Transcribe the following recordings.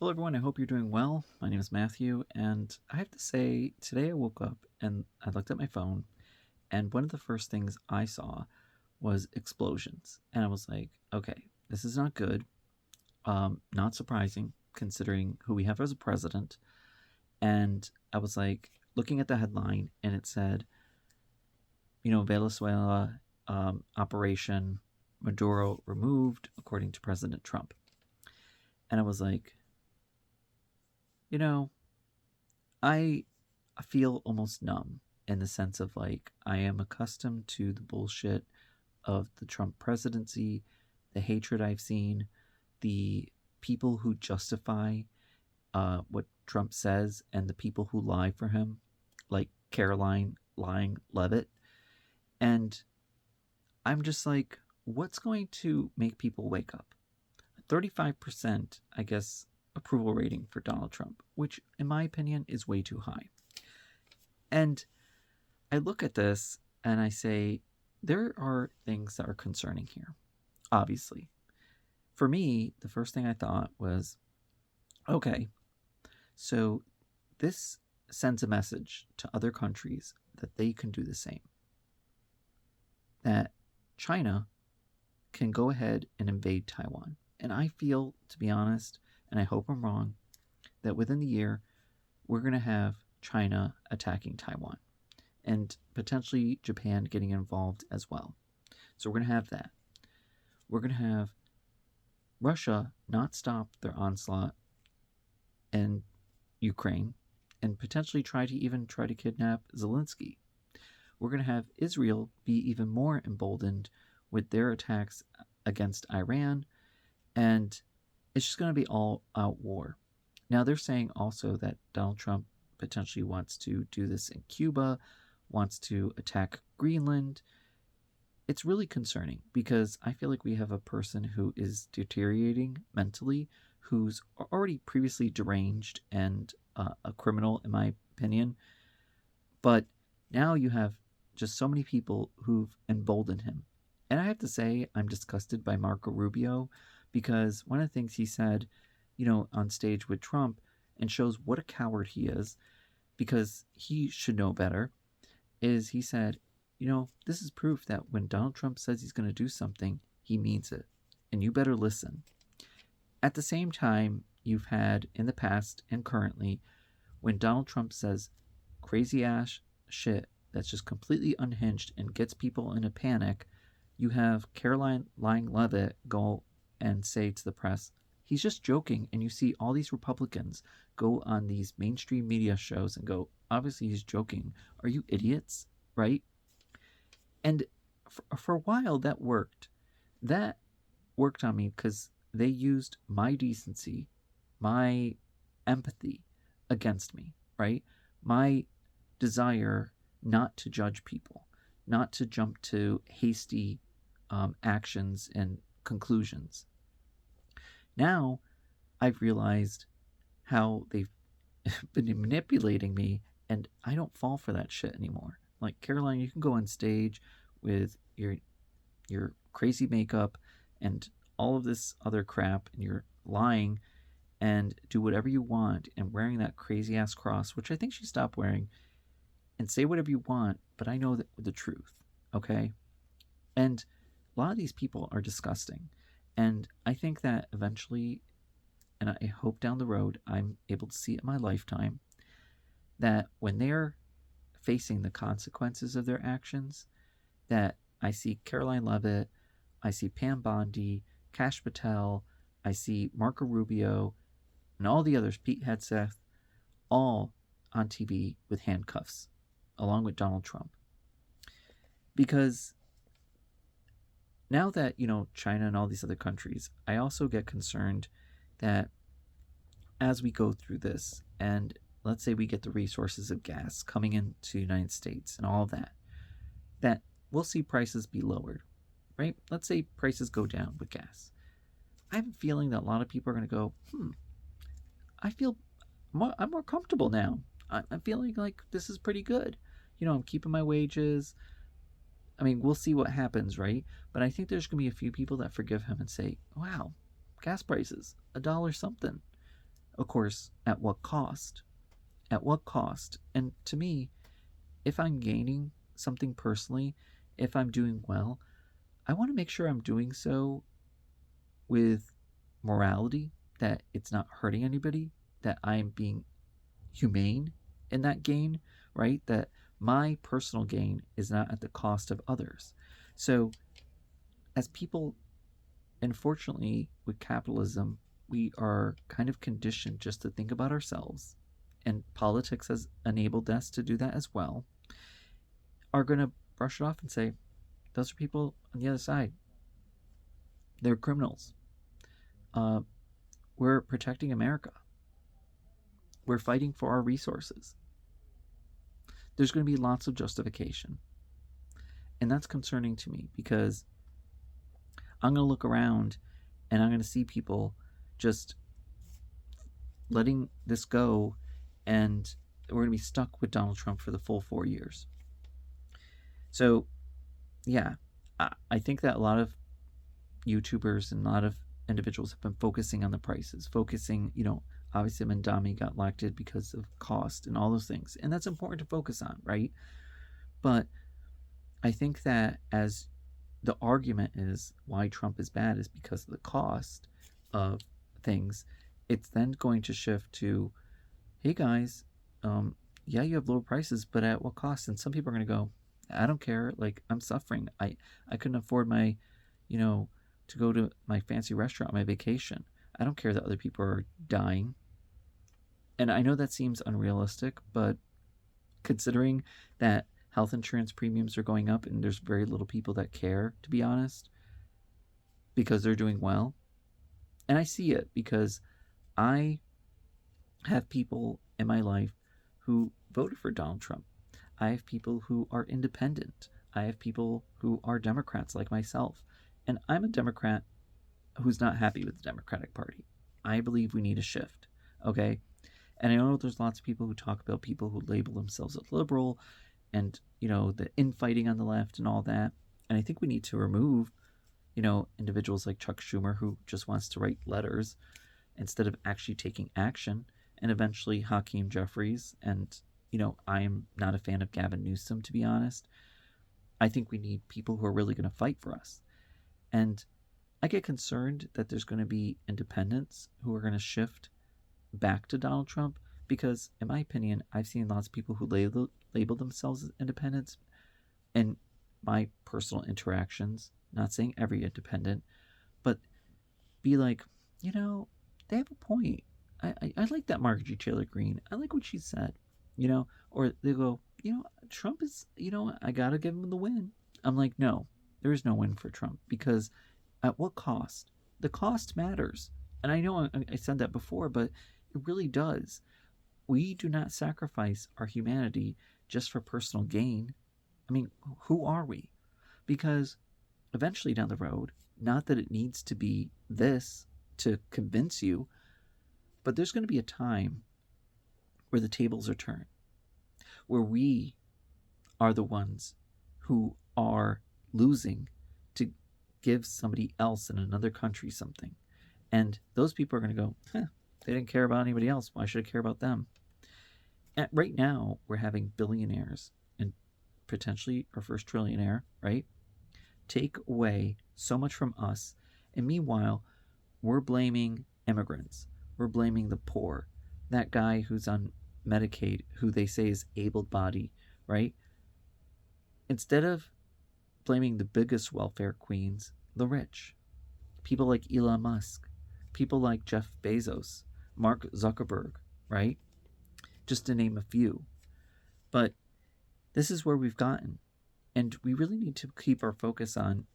Hello, everyone. I hope you're doing well. My name is Matthew, and I have to say, today I woke up and I looked at my phone, and one of the first things I saw was explosions. And I was like, okay, this is not good. Not surprising considering who we have as a president. And I was like, looking at the headline, and it said, Venezuela operation Maduro removed, according to President Trump. And I was like, you know, I feel almost numb in the sense of like I am accustomed to the bullshit of the Trump presidency, the hatred I've seen, the people who justify what Trump says, and the people who lie for him, like Caroline lying Levitt. And I'm just like, what's going to make people wake up? 35%, I guess, approval rating for Donald Trump, which, in my opinion, is way too high. And I look at this and I say, there are things that are concerning here, obviously. For me, the first thing I thought was, okay, so this sends a message to other countries that they can do the same. That China can go ahead and invade Taiwan. And I feel, to be honest, and I hope I'm wrong, that within the year, we're going to have China attacking Taiwan and potentially Japan getting involved as well. So we're going to have that. We're going to have Russia not stop their onslaught in Ukraine and potentially try to kidnap Zelensky. We're going to have Israel be even more emboldened with their attacks against Iran, and it's just going to be all out war. Now, they're saying also that Donald Trump potentially wants to do this in Cuba, wants to attack Greenland. It's really concerning because I feel like we have a person who is deteriorating mentally, who's already previously deranged and a criminal, in my opinion. But now you have just so many people who've emboldened him. And I have to say, I'm disgusted by Marco Rubio because one of the things he said, on stage with Trump and shows what a coward he is because he should know better, is he said, this is proof that when Donald Trump says he's going to do something, he means it. And you better listen. At the same time, you've had in the past and currently, when Donald Trump says crazy ass shit that's just completely unhinged and gets people in a panic, you have Caroline lying Levitt go and say to the press, he's just joking. And you see all these Republicans go on these mainstream media shows and go, obviously he's joking. Are you idiots? Right? And for a while that worked. That worked on me because they used my decency, my empathy against me, right? My desire not to judge people, not to jump to hasty actions and conclusions. Now I've realized how they've been manipulating me, and I don't fall for that shit anymore. Like, Caroline, you can go on stage with your crazy makeup and all of this other crap, and you're lying and do whatever you want and wearing that crazy ass cross, which I think she stopped wearing, and say whatever you want, but I know the truth, okay? And a lot of these people are disgusting. And I think that eventually, and I hope down the road, I'm able to see it in my lifetime, that when they're facing the consequences of their actions, that I see Caroline Levitt, I see Pam Bondi, Kash Patel, I see Marco Rubio, and all the others, Pete Hegseth, all on TV with handcuffs, along with Donald Trump. Because now that, China and all these other countries, I also get concerned that as we go through this, and let's say we get the resources of gas coming into the United States and all of that we'll see prices be lowered, right? Let's say prices go down with gas. I have a feeling that a lot of people are going to go, I'm more comfortable now. I'm feeling like this is pretty good. I'm keeping my wages. I mean, we'll see what happens, right? But I think there's going to be a few people that forgive him and say, wow, gas prices, $1 something. Of course, at what cost? At what cost? And to me, if I'm gaining something personally, if I'm doing well, I want to make sure I'm doing so with morality, that it's not hurting anybody, that I'm being humane in that gain, right? That my personal gain is not at the cost of others. So, as people, unfortunately, with capitalism, we are kind of conditioned just to think about ourselves, and politics has enabled us to do that as well, are going to brush it off and say, those are people on the other side. They're criminals. Uh, we're protecting America. We're fighting for our resources. There's going to be lots of justification. And that's concerning to me because I'm going to look around and I'm going to see people just letting this go, and we're going to be stuck with Donald Trump for the full 4 years. So, yeah, I think that a lot of YouTubers and a lot of individuals have been focusing on the prices, focusing, obviously Mandami got elected because of cost and all those things. And that's important to focus on, right? But I think that as the argument is why Trump is bad is because of the cost of things, it's then going to shift to, hey guys, yeah, you have lower prices, but at what cost? And some people are going to go, I don't care. Like, I'm suffering. I couldn't afford my, to go to my fancy restaurant on my vacation. I don't care that other people are dying. And I know that seems unrealistic, but considering that health insurance premiums are going up and there's very little people that care, to be honest, because they're doing well. And I see it because I have people in my life who voted for Donald Trump. I have people who are independent. I have people who are Democrats like myself. And I'm a Democrat who's not happy with the Democratic Party. I believe we need a shift. Okay? And I know there's lots of people who talk about people who label themselves as liberal and, the infighting on the left and all that. And I think we need to remove, individuals like Chuck Schumer who just wants to write letters instead of actually taking action, and eventually Hakeem Jeffries. And, I'm not a fan of Gavin Newsom, to be honest. I think we need people who are really going to fight for us. And I get concerned that there's going to be independents who are going to shift back to Donald Trump because, in my opinion, I've seen lots of people who label themselves as independents in my personal interactions, not saying every independent, but be like, they have a point. I like that Marjorie Taylor Greene. I like what she said, or they go, Trump is, I got to give him the win. I'm like, no, there is no win for Trump because at what cost? The cost matters. And I know I said that before, but it really does. We do not sacrifice our humanity just for personal gain. I mean, who are we? Because eventually down the road, not that it needs to be this to convince you, but there's going to be a time where the tables are turned, where we are the ones who are losing to give somebody else in another country something. And those people are going to go, they didn't care about anybody else. Why should I care about them? And right now, we're having billionaires and potentially our first trillionaire, right? Take away so much from us. And meanwhile, we're blaming immigrants. We're blaming the poor. That guy who's on Medicaid, who they say is able-bodied, right? Instead of blaming the biggest welfare queens, the rich. People like Elon Musk. People like Jeff Bezos. Mark Zuckerberg, right? Just to name a few. But this is where we've gotten. And we really need to keep our focus on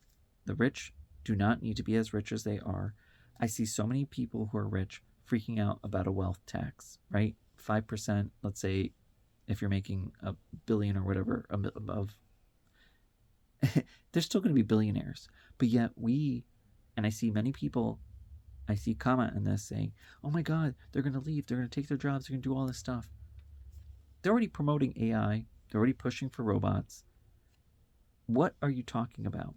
the rich do not need to be as rich as they are. I see so many people who are rich freaking out about a wealth tax, right? 5%, let's say, if you're making $1 billion or whatever above, they're still going to be billionaires. But yet and I see many people, I see comment on this saying, oh my God, they're going to leave. They're going to take their jobs. They're going to do all this stuff. They're already promoting AI. They're already pushing for robots. What are you talking about,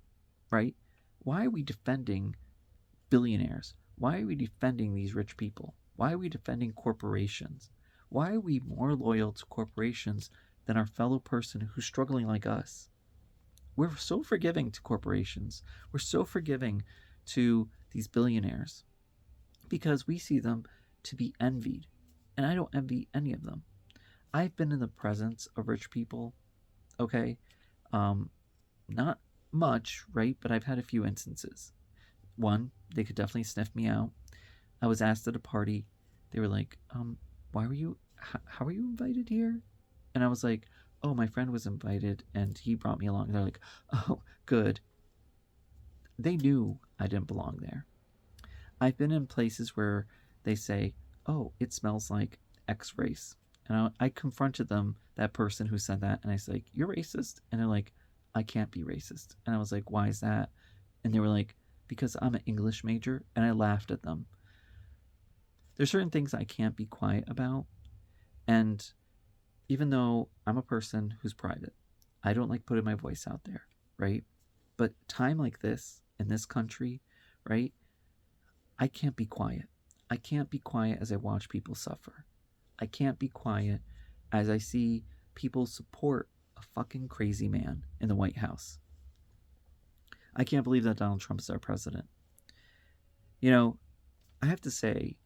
right? Why are we defending billionaires? Why are we defending these rich people? Why are we defending corporations? Why are we more loyal to corporations than our fellow person who's struggling like us? We're so forgiving to corporations. We're so forgiving to these billionaires because we see them to be envied. And I don't envy any of them. I've been in the presence of rich people, okay? Um, Not much, right? But I've had a few instances. One, they could definitely sniff me out. I was asked at a party. They were like, why were you, how were you invited here? And I was like, oh, my friend was invited and he brought me along. They're like, oh, good. They knew I didn't belong there. I've been in places where they say, oh, it smells like X race. And I confronted them, that person who said that, and I said, like, you're racist. And they're like, I can't be racist. And I was like, why is that? And they were like, because I'm an English major. And I laughed at them. There's certain things I can't be quiet about. And even though I'm a person who's private, I don't like putting my voice out there, right? But time like this in this country, right? I can't be quiet. I can't be quiet as I watch people suffer. I can't be quiet as I see people support a fucking crazy man in the White House. I can't believe that Donald Trump is our president. You know, I have to say,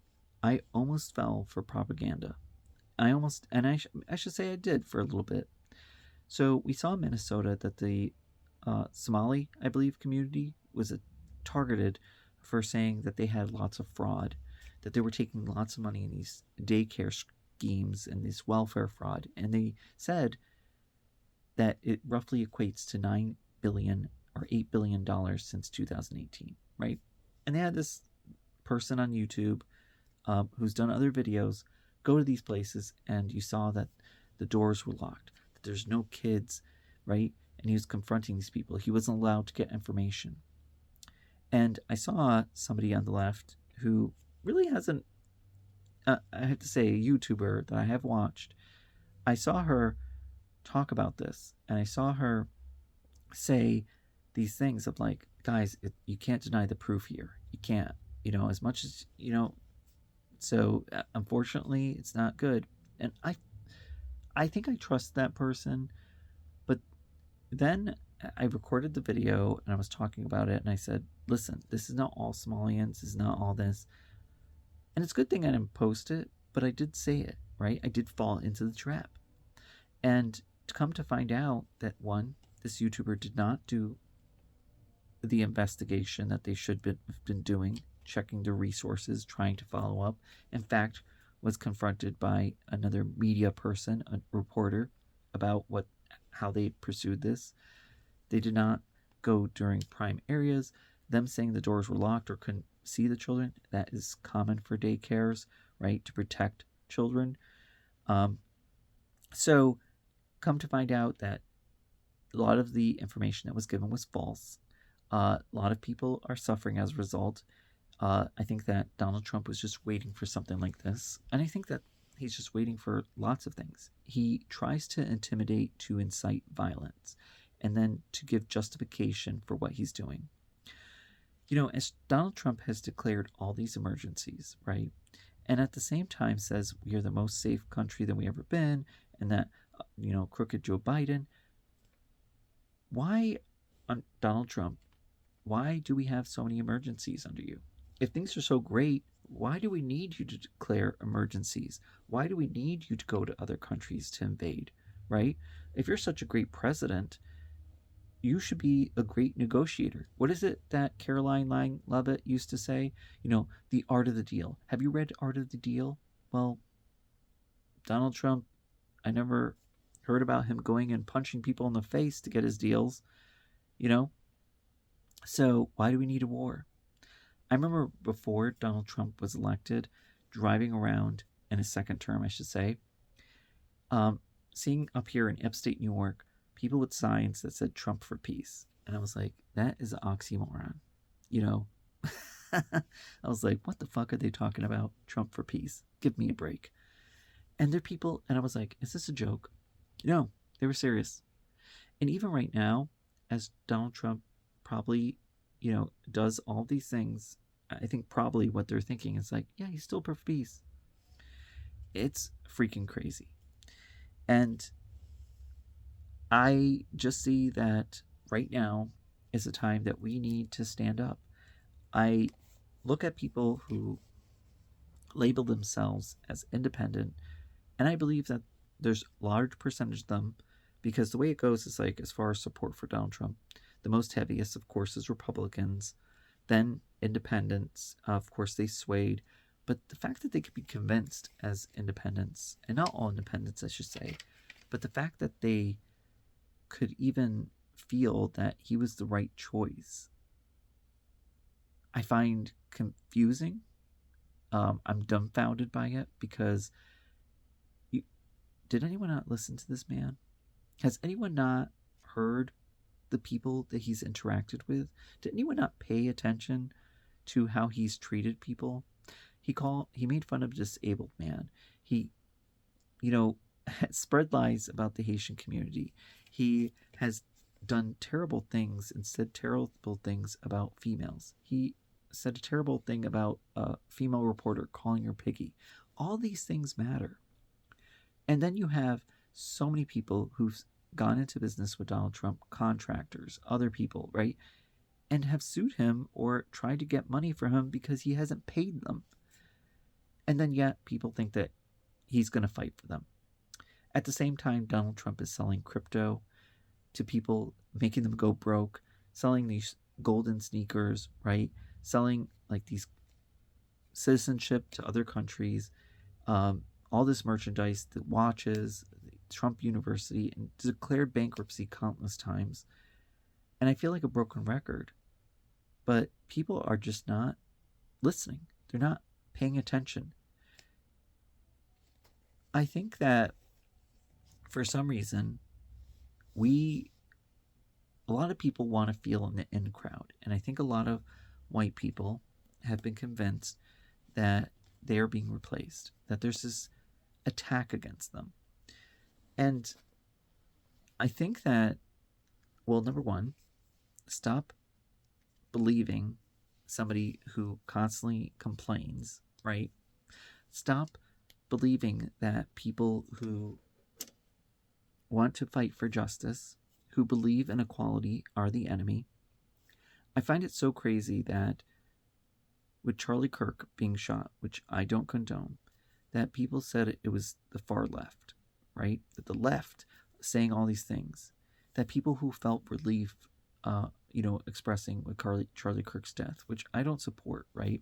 I almost fell for propaganda. I should say I did for a little bit. So we saw in Minnesota that the Somali, I believe, community was targeted for saying that they had lots of fraud, that they were taking lots of money in these daycare schemes and this welfare fraud. And they said that it roughly equates to $9 billion or $8 billion since 2018, right? And they had this person on YouTube who's done other videos go to these places, and you saw that the doors were locked, that there's no kids, right? And he was confronting these people. He wasn't allowed to get information. And I saw somebody on the left who really hasn't, I have to say, a YouTuber that I have watched. I saw her talk about this, and I saw her say these things of like, guys, you can't deny the proof here. You can't, as much as, so unfortunately, it's not good. And I think I trust that person, but then I recorded the video and I was talking about it and I said, listen, this is not all Somalians, this is not all this. And it's a good thing I didn't post it, but I did say it, right? I did fall into the trap. And to come to find out that one, this YouTuber did not do the investigation that they should have been doing, checking the resources, trying to follow up. In fact, was confronted by another media person, a reporter, about how they pursued this. They did not go during prime areas. Them saying the doors were locked or couldn't see the children, that is common for daycares, right, to protect children. So come to find out that a lot of the information that was given was false. A lot of people are suffering as a result. I think that Donald Trump was just waiting for something like this. And I think that he's just waiting for lots of things. He tries to intimidate, to incite violence, and then to give justification for what he's doing. As Donald Trump has declared all these emergencies, right? And at the same time says we are the most safe country that we ever been, and that, crooked Joe Biden. Why, Donald Trump, why do we have so many emergencies under you? If things are so great, why do we need you to declare emergencies? Why do we need you to go to other countries to invade, right? If you're such a great president, you should be a great negotiator. What is it that Caroline Leavitt used to say? The art of the deal. Have you read Art of the Deal? Well, Donald Trump, I never heard about him going and punching people in the face to get his deals, So why do we need a war? I remember before Donald Trump was elected, driving around in his second term, I should say, seeing up here in upstate New York, people with signs that said Trump for peace. And I was like, that is an oxymoron. I was like, what the fuck are they talking about? Trump for peace. Give me a break. And they're people, and I was like, is this a joke? No, they were serious. And even right now, as Donald Trump probably, does all these things I think probably what they're thinking is like, yeah, he's still for peace. It's freaking crazy. And I just see that right now is a time that we need to stand up. I look at people who label themselves as independent, and I believe that there's a large percentage of them, because the way it goes is like, as far as support for Donald Trump, the most heaviest, of course, is Republicans, then independents. Of course, they swayed. But the fact that they could be convinced as independents, and not all independents, I should say, but the fact that they could even feel that he was the right choice, I find confusing. I'm dumbfounded by it because you, did anyone not listen to this man? Has anyone not heard the people that he's interacted with? Did anyone not pay attention to how he's treated people? He made fun of a disabled man. He, you know, spread lies about the Haitian community. He has done terrible things and said terrible things about females. He said a terrible thing about a female reporter calling her piggy. All these things matter. And then you have so many people who've gone into business with Donald Trump, contractors, other people, right? And have sued him or tried to get money for him because he hasn't paid them. And then yet people think that he's going to fight for them. At the same time, Donald Trump is selling crypto to people, making them go broke, selling these golden sneakers, right? Selling like these citizenship to other countries, all this merchandise, the watches, the Trump University, and declared bankruptcy countless times. And I feel like a broken record. But people are just not listening. They're not paying attention. I think that for some reason, a lot of people want to feel in the in crowd. And I think a lot of white people have been convinced that they are being replaced, that there's this attack against them. And I think that, well, number one, stop believing somebody who constantly complains, right? Stop believing that people who want to fight for justice, who believe in equality, are the enemy. I find it so crazy that with Charlie Kirk being shot, which I don't condone, that people said it was the far left, right? That the left saying all these things, that people who felt relief, expressing with Charlie Kirk's death, which I don't support, right?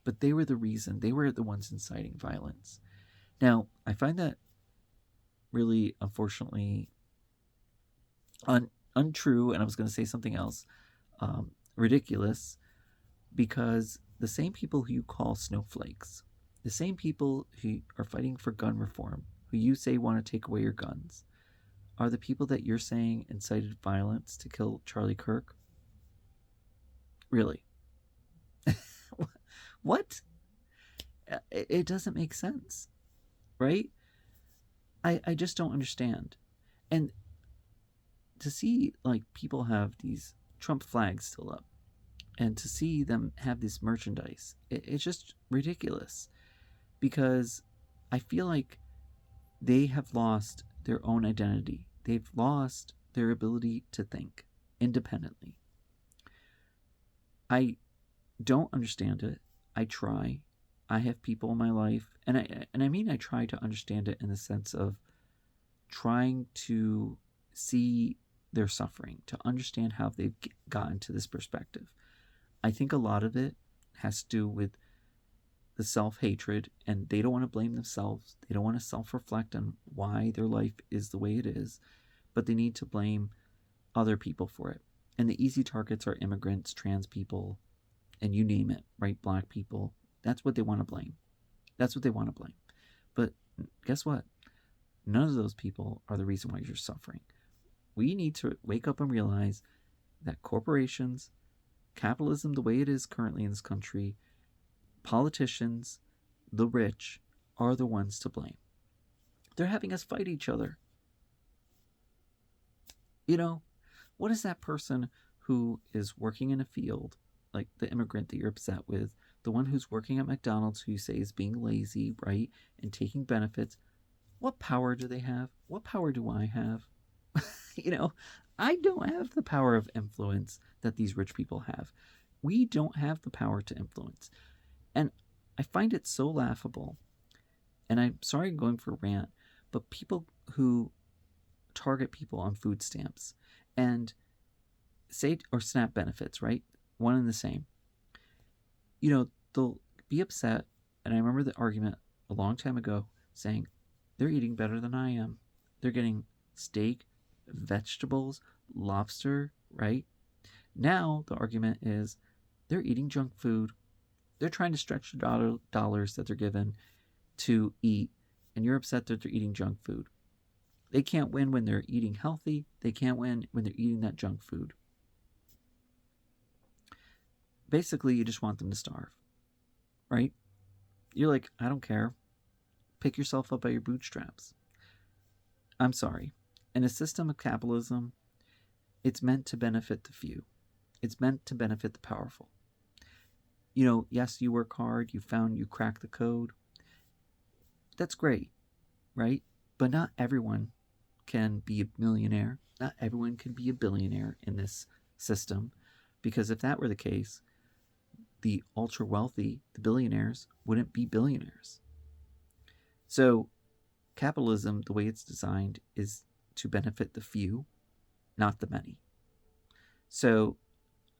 But they were the reason, they were the ones inciting violence. Now, I find that really, unfortunately, untrue, and I was going to say something else, ridiculous, because the same people who you call snowflakes, the same people who are fighting for gun reform, who you say want to take away your guns, are the people that you're saying incited violence to kill Charlie Kirk? Really? What? It doesn't make sense, right? I just don't understand. And to see like people have these Trump flags still up, and to see them have this merchandise, it's just ridiculous, because I feel like they have lost their own identity. They've lost their ability to think independently. I don't understand it. I try. I have people in my life, and I mean I try to understand it in the sense of trying to see their suffering, to understand how they've gotten to this perspective. I think a lot of it has to do with the self-hatred, and they don't want to blame themselves. They don't want to self-reflect on why their life is the way it is, but they need to blame other people for it. And the easy targets are immigrants, trans people, and you name it, right? Black people. That's what they want to blame. That's what they want to blame. But guess what? None of those people are the reason why you're suffering. We need to wake up and realize that corporations, capitalism the way it is currently in this country, politicians, the rich, are the ones to blame. They're having us fight each other. You know, what is that person who is working in a field like the immigrant that you're upset with, the one who's working at McDonald's who you say is being lazy, right, and taking benefits, what power do they have? What power do I have? you know, I don't have the power of influence that these rich people have. We don't have the power to influence. And I find it so laughable. And I'm sorry I'm going for a rant, but people who target people on food stamps and say, or SNAP benefits, right? One and the same. They'll be upset. And I remember the argument a long time ago saying, they're eating better than I am. They're getting steak, vegetables, lobster, right? Now the argument is they're eating junk food. They're trying to stretch the dollars that they're given to eat, and you're upset that they're eating junk food. They can't win when they're eating healthy. They can't win when they're eating that junk food. Basically, you just want them to starve, right? You're like, I don't care. Pick yourself up by your bootstraps. I'm sorry. In a system of capitalism, it's meant to benefit the few. It's meant to benefit the powerful. Yes, you work hard, you crack the code. That's great, right? But not everyone can be a millionaire. Not everyone can be a billionaire in this system. Because if that were the case, the ultra wealthy, the billionaires, wouldn't be billionaires. So capitalism, the way it's designed, is to benefit the few, not the many. So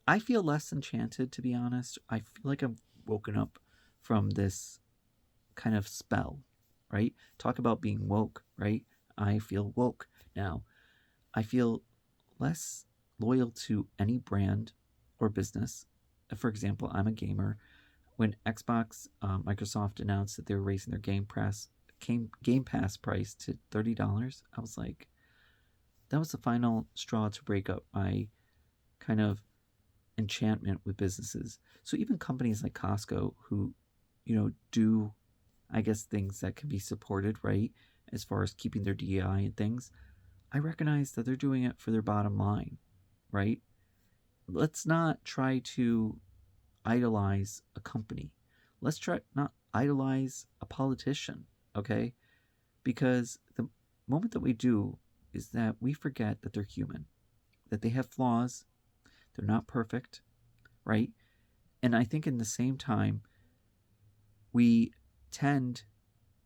I feel less enchanted, to be honest. I feel like I've woken up from this kind of spell, right? Talk about being woke, right? I feel woke now. I feel less loyal to any brand or business. For example, I'm a gamer. When Xbox, Microsoft announced that they were raising their Game Pass price to $30, I was like, that was the final straw to break up my kind of enchantment with businesses. So even companies like Costco, who, do, I guess, things that can be supported, right, as far as keeping their DEI and things, I recognize that they're doing it for their bottom line, right? Let's not try to idolize a company. Let's try not idolize a politician, okay? Because the moment that we do is that we forget that they're human, that they have flaws, they're not perfect, right? And I think in the same time, we tend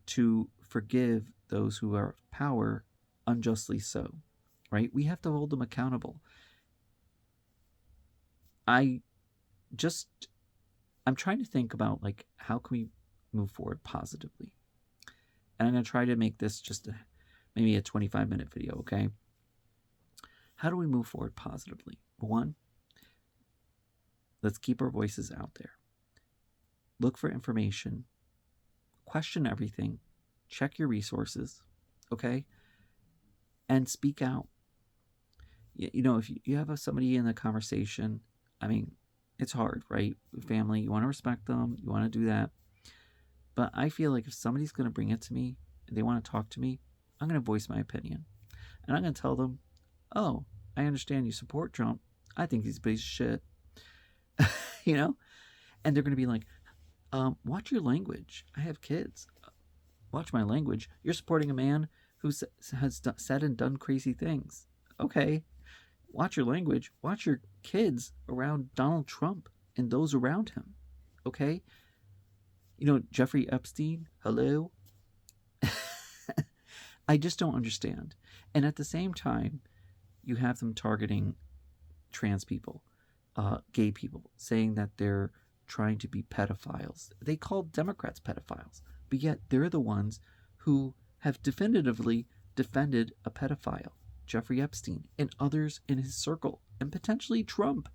to forgive those who are of power unjustly so, right? We have to hold them accountable. I'm trying to think about, like, how can we move forward positively? And I'm going to try to make this just maybe a 25-minute video, okay? How do we move forward positively? One, let's keep our voices out there. Look for information. Question everything. Check your resources, okay? And speak out. If you have somebody in the conversation, I mean, it's hard, right? Family, you want to respect them, you want to do that. But I feel like if somebody's going to bring it to me and they want to talk to me, I'm going to voice my opinion. And I'm going to tell them, oh, I understand you support Trump. I think he's a piece of shit. And they're going to be like, watch your language. I have kids. Watch my language. You're supporting a man who has said and done crazy things. Okay. Watch your language. Watch your kids around Donald Trump and those around him. Okay? Jeffrey Epstein, hello? I just don't understand. And at the same time, you have them targeting trans people, gay people, saying that they're trying to be pedophiles. They call Democrats pedophiles, but yet they're the ones who have definitively defended a pedophile, Jeffrey Epstein, and others in his circle, and potentially Trump.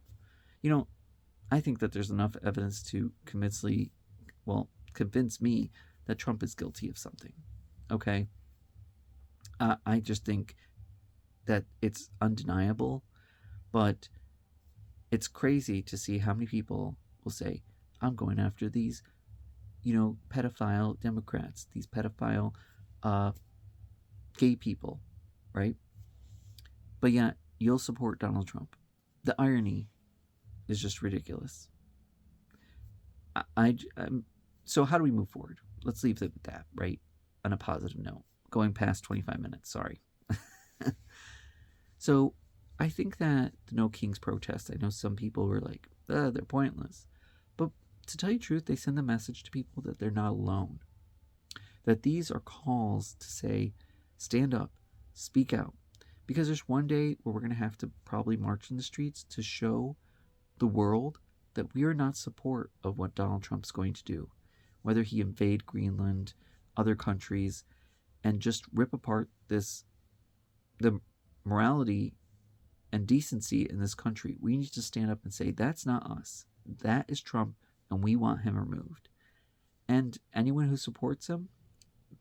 I think that there's enough evidence to convince me that Trump is guilty of something. Okay? I just think that it's undeniable, but it's crazy to see how many people will say, I'm going after these, pedophile Democrats, these pedophile gay people, right? But yet, you'll support Donald Trump. The irony is just ridiculous. So how do we move forward? Let's leave it at that, right? On a positive note. Going past 25 minutes, sorry. So I think that the No Kings protest, I know some people were like, they're pointless. But to tell you the truth, they send the message to people that they're not alone. That these are calls to say, stand up, speak out. Because there's one day where we're going to have to probably march in the streets to show the world that we are not support of what Donald Trump's going to do. Whether he invade Greenland, other countries, and just rip apart the morality and decency in this country. We need to stand up and say, that's not us. That is Trump, and we want him removed. And anyone who supports him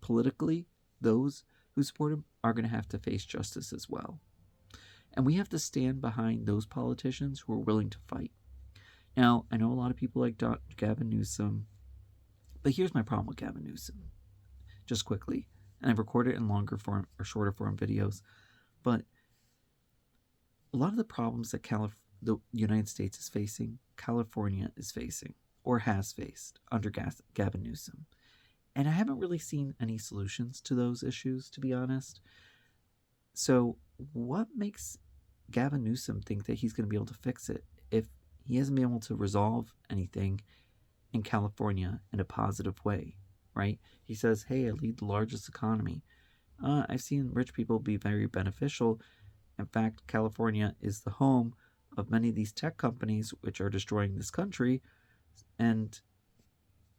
politically, those who support him are going to have to face justice as well. And we have to stand behind those politicians who are willing to fight. Now, I know a lot of people like Gavin Newsom, but here's my problem with Gavin Newsom. Just quickly, and I've recorded it in longer form or shorter form videos, but a lot of the problems that the United States is facing, California is facing or has faced under Gavin Newsom. And I haven't really seen any solutions to those issues, to be honest. So what makes Gavin Newsom think that he's going to be able to fix it if he hasn't been able to resolve anything in California in a positive way, right? He says, hey, I lead the largest economy. I've seen rich people be very beneficial. In fact, California is the home of many of these tech companies which are destroying this country. And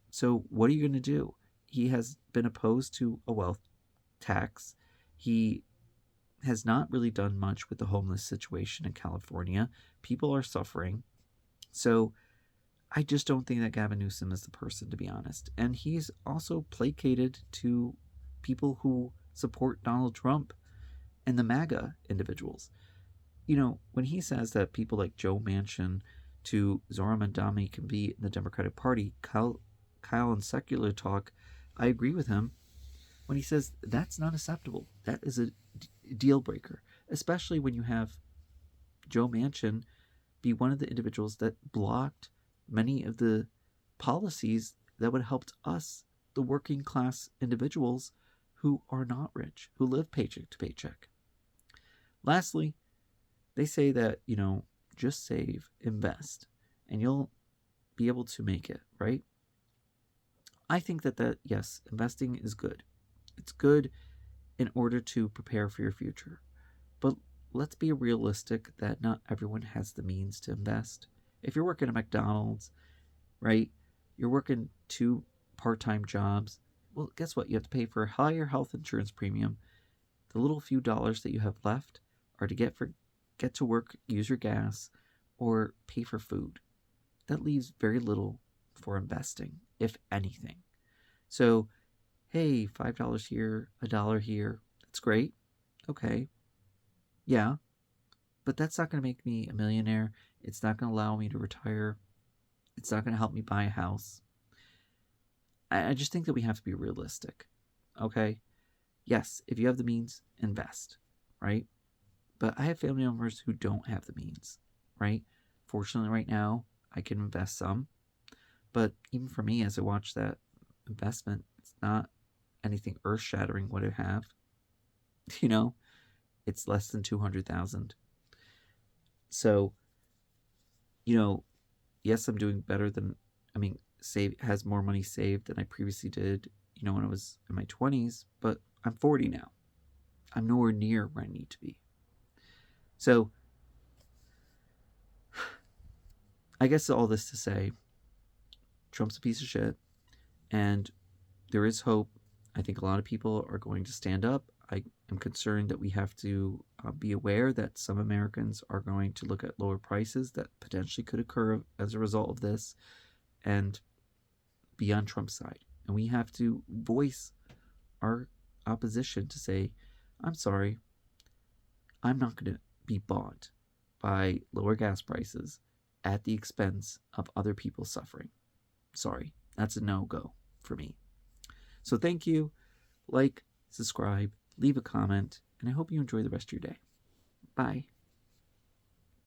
so what are you going to do? He has been opposed to a wealth tax. He has not really done much with the homeless situation in California. People are suffering. So I just don't think that Gavin Newsom is the person, to be honest. And he's also placated to people who support Donald Trump and the MAGA individuals. You know, when he says that people like Joe Manchin to Zohran Mamdani can be in the Democratic Party, Kyle in Secular Talk, I agree with him when he says that's not acceptable. That is a deal breaker, especially when you have Joe Manchin be one of the individuals that blocked many of the policies that would have helped us, the working class individuals who are not rich, who live paycheck to paycheck. Lastly, they say that, just save, invest, and you'll be able to make it, right? I think that yes, investing is good. It's good in order to prepare for your future. But let's be realistic that not everyone has the means to invest. If you're working at McDonald's, right, you're working 2 part-time jobs, well, guess what? You have to pay for a higher health insurance premium. The little few dollars that you have left are to get to work, use your gas, or pay for food. That leaves very little for investing, if anything. So, hey, $5 here, $1 here, that's great. Okay. Yeah. But that's not going to make me a millionaire. It's not going to allow me to retire. It's not going to help me buy a house. I just think that we have to be realistic. Okay? Yes, if you have the means, invest, right? But I have family members who don't have the means, right? Fortunately, right now, I can invest some. But even for me, as I watch that investment, it's not anything earth-shattering what I have. It's less than $200,000. So, yes, I'm doing better than, has more money saved than I previously did, when I was in my 20s, but I'm 40 now. I'm nowhere near where I need to be. So, I guess all this to say, Trump's a piece of shit, and there is hope. I think a lot of people are going to stand up. I am concerned that we have to be aware that some Americans are going to look at lower prices that potentially could occur as a result of this and be on Trump's side. And we have to voice our opposition to say, I'm sorry, I'm not going to be bought by lower gas prices at the expense of other people suffering. Sorry, that's a no-go for me. So thank you. Like, subscribe, leave a comment, and I hope you enjoy the rest of your day. Bye.